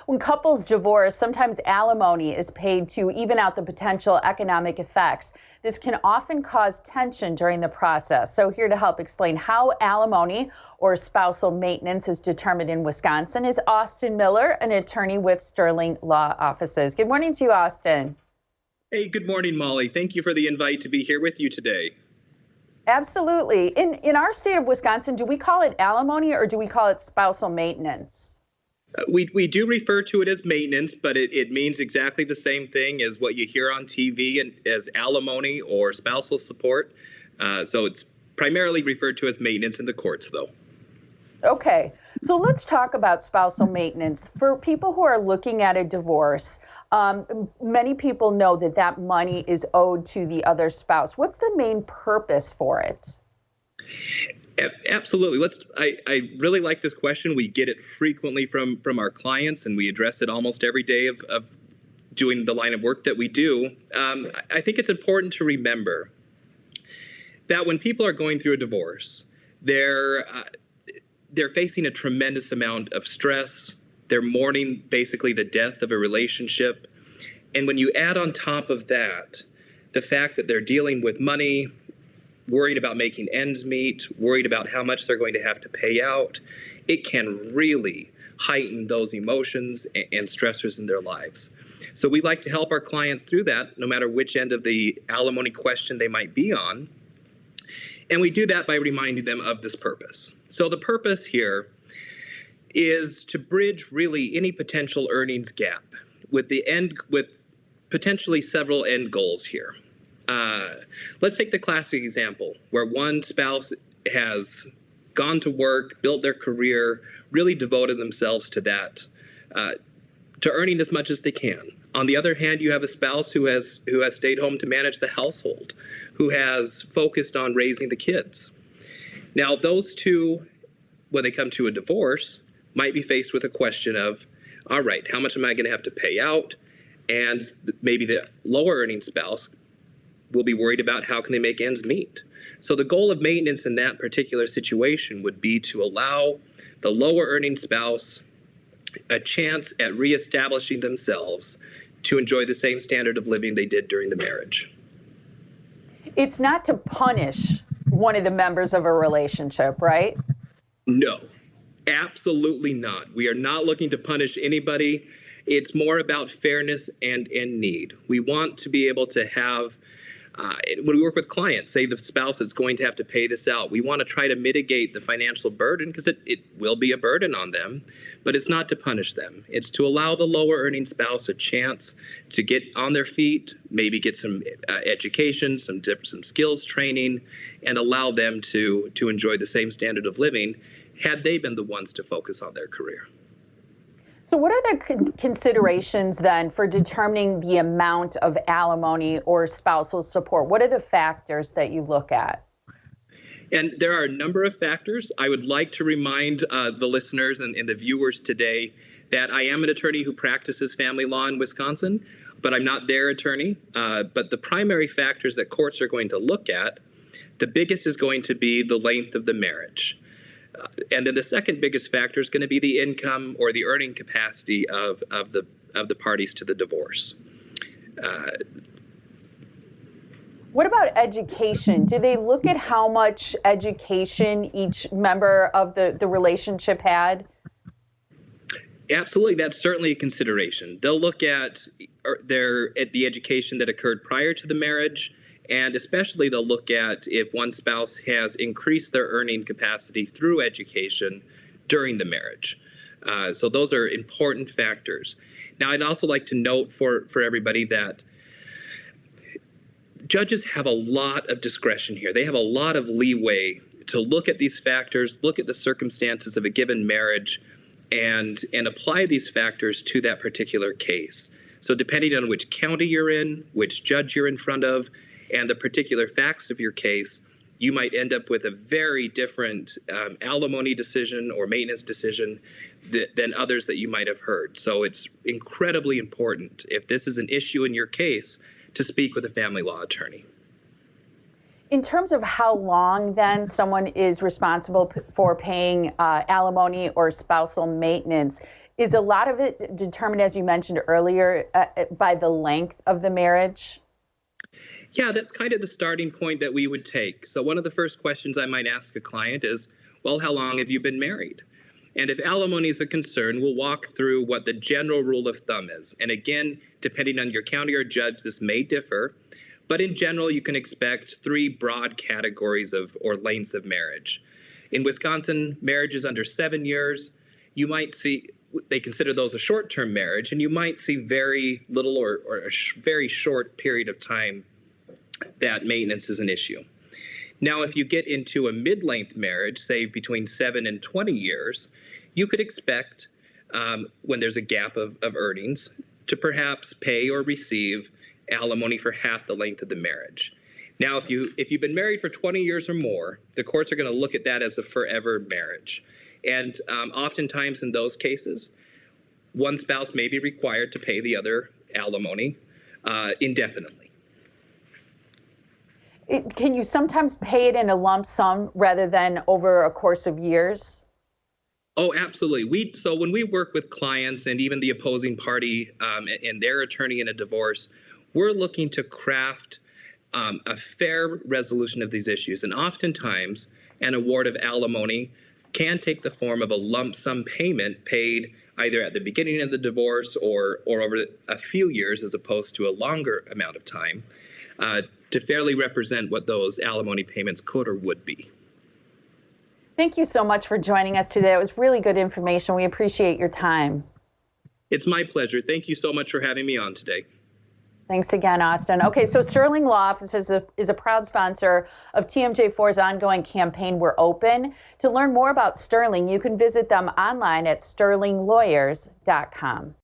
When couples divorce, sometimes alimony is paid to even out the potential economic effects. This can often cause tension during the process. So here to help explain how alimony or spousal maintenance is determined in Wisconsin is Austin Miller, an attorney with Sterling Law Offices. Good morning to you, Austin. Hey, good morning, Molly. Thank you for the invite to be here with you today. Absolutely. In our state of Wisconsin, do we call it alimony or do we call it spousal maintenance? We do refer to it as maintenance, but it means exactly the same thing as what you hear on TV and as alimony or spousal support. So it's primarily referred to as maintenance in the courts, though. Okay, so let's talk about spousal maintenance. For people who are looking at a divorce, many people know that that money is owed to the other spouse. What's the main purpose for it? Absolutely. I really like this question. We get it frequently from our clients, and we address it almost every day of doing the line of work that we do. I think it's important to remember that when people are going through a divorce, they're facing a tremendous amount of stress. They're mourning basically the death of a relationship. And when you add on top of that the fact that they're dealing with money, worried about making ends meet, worried about how much they're going to have to pay out, it can really heighten those emotions and stressors in their lives. So we like to help our clients through that, no matter which end of the alimony question they might be on. And we do that by reminding them of this purpose. So the purpose here is to bridge really any potential earnings gap with potentially several end goals here. Let's take the classic example where one spouse has gone to work, built their career, really devoted themselves to that, to earning as much as they can. On the other hand, you have a spouse who has stayed home to manage the household, who has focused on raising the kids. Now, those two, when they come to a divorce, might be faced with a question of, all right, how much am I going to have to pay out? And maybe the lower earning spouse will be worried about how can they make ends meet. So the goal of maintenance in that particular situation would be to allow the lower earning spouse a chance at reestablishing themselves to enjoy the same standard of living they did during the marriage. It's not to punish one of the members of a relationship, right? No, absolutely not. We are not looking to punish anybody. It's more about fairness and need. We want to be able to have, when we work with clients, say the spouse that's going to have to pay this out, we want to try to mitigate the financial burden because it will be a burden on them, but it's not to punish them. It's to allow the lower earning spouse a chance to get on their feet, maybe get some education, some skills training, and allow them to enjoy the same standard of living had they been the ones to focus on their career. So what are the considerations then for determining the amount of alimony or spousal support? What are the factors that you look at? And there are a number of factors. I would like to remind the listeners and the viewers today that I am an attorney who practices family law in Wisconsin, but I'm not their attorney. But the primary factors that courts are going to look at, the biggest is going to be the length of the marriage. And then the second biggest factor is going to be the income or the earning capacity of the parties to the divorce. What about education? Do they look at how much education each member of the relationship had? Absolutely, that's certainly a consideration. They'll look at the education that occurred prior to the marriage. And especially they'll look at if one spouse has increased their earning capacity through education during the marriage. So those are important factors. Now, I'd also like to note for everybody that judges have a lot of discretion here. They have a lot of leeway to look at these factors, look at the circumstances of a given marriage, and apply these factors to that particular case. So depending on which county you're in, which judge you're in front of, and the particular facts of your case, you might end up with a very different alimony decision or maintenance decision than others that you might have heard. So it's incredibly important, if this is an issue in your case, to speak with a family law attorney. In terms of how long then someone is responsible for paying alimony or spousal maintenance, Is a lot of it determined, as you mentioned earlier, by the length of the marriage? Yeah, that's kind of the starting point that we would take. So one of the first questions I might ask a client is, well, how long have you been married? And if alimony is a concern, we'll walk through what the general rule of thumb is. And again, depending on your county or judge, this may differ. But in general, you can expect 3 broad categories of or lengths of marriage. In Wisconsin, marriages under 7 years, you might see they consider those a short-term marriage, and you might see very little or a very short period of time that maintenance is an issue. Now, if you get into a mid-length marriage, say between 7 and 20 years, you could expect, when there's a gap of earnings, to perhaps pay or receive alimony for half the length of the marriage. Now, if you've been married for 20 years or more, the courts are going to look at that as a forever marriage. And oftentimes in those cases, one spouse may be required to pay the other alimony indefinitely. Can you sometimes pay it in a lump sum rather than over a course of years? Oh, absolutely. So when we work with clients and even the opposing party and their attorney in a divorce, we're looking to craft a fair resolution of these issues. And oftentimes, an award of alimony can take the form of a lump sum payment paid either at the beginning of the divorce or over a few years as opposed to a longer amount of time to fairly represent what those alimony payments could or would be. Thank you so much for joining us today. It was really good information. We appreciate your time. It's my pleasure. Thank you so much for having me on today. Thanks again, Austin. Okay, so Sterling Law Office is a proud sponsor of TMJ4's ongoing campaign, We're Open. To learn more about Sterling, you can visit them online at sterlinglawyers.com.